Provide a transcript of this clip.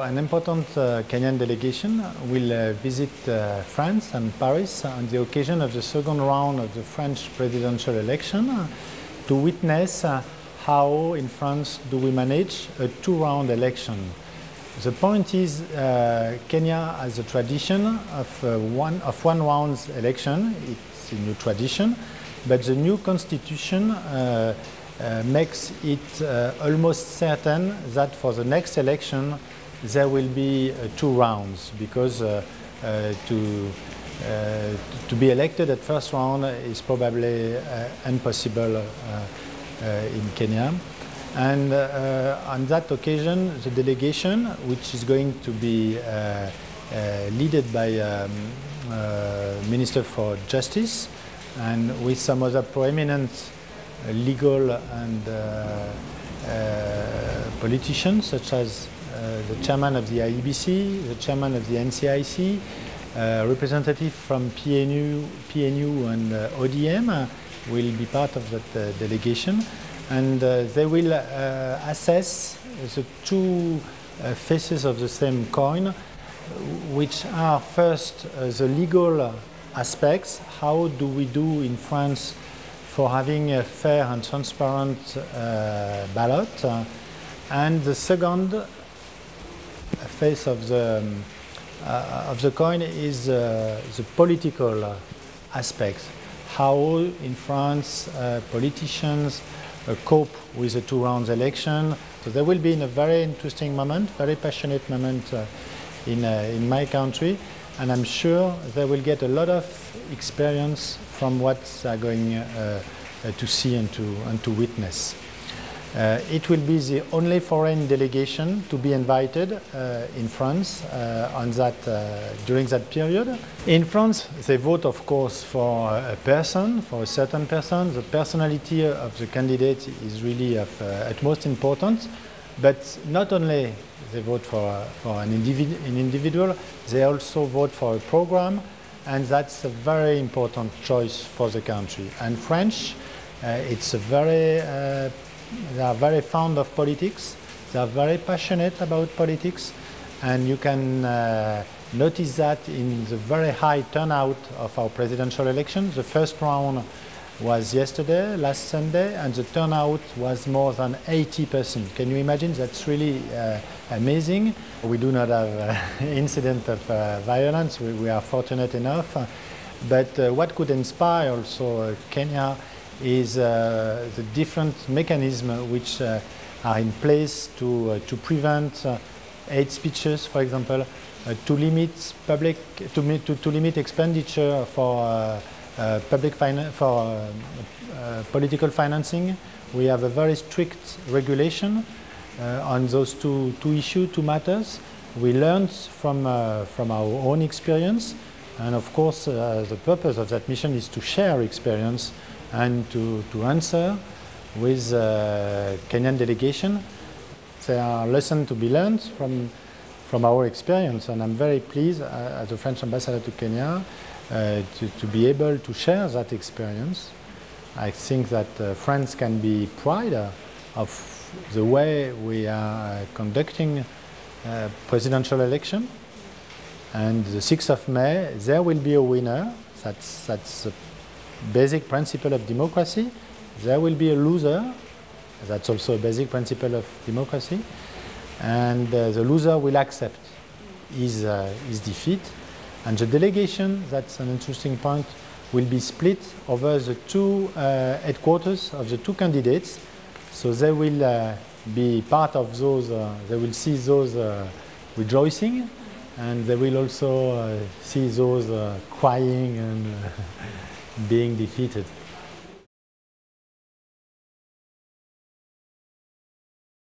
An important Kenyan delegation will visit France and Paris on the occasion of the second round of the French presidential election to witness how in France do we manage a two-round election. The point is Kenya has a tradition of one round election. It's a new tradition, but the new constitution makes it almost certain that for the next election there will be two rounds, because to be elected at first round is probably impossible in Kenya. And on that occasion, the delegation, which is going to be led by Minister for Justice and with some other prominent legal and politicians, such as the chairman of the IEBC, the chairman of the NCIC, representative from PNU and ODM will be part of that delegation, and they will assess the two faces of the same coin, which are first the legal aspects. How do we do in France for having a fair and transparent ballot? And the second face of the coin is the political aspect. How in France politicians cope with the two rounds election. So there will be in a very interesting moment, very passionate moment in my country, and I'm sure they will get a lot of experience from what they are going to see and to witness. It will be the only foreign delegation to be invited in France during that period. In France, they vote, of course, for a person, for a certain person. The personality of the candidate is really of utmost importance. But not only they vote for an individual, they also vote for a program, and that's a very important choice for the country. And French, they are very fond of politics, they are very passionate about politics, and you can notice that in the very high turnout of our presidential election. The first round was yesterday, last Sunday, and the turnout was more than 80%. Can you imagine? That's really amazing. We do not have incident of violence, we are fortunate enough, but what could inspire also Kenya is the different mechanisms which are in place to prevent hate speeches, for example, to limit expenditure for political financing. We have a very strict regulation on those two issues, two matters. We learned from our own experience, and of course the purpose of that mission is to share experience and to answer with Kenyan delegation. There are lessons to be learned from our experience, and I'm very pleased as a French ambassador to Kenya to be able to share that experience. I think that France can be proud of the way we are conducting presidential election, and the 6th of May there will be a winner. That's a basic principle of democracy. There will be a loser. That's also a basic principle of democracy, and the loser will accept his defeat. And the delegation, that's an interesting point, will be split over the two headquarters of the two candidates. So they will be part of those, they will see those rejoicing, and they will also see those crying and being defeated.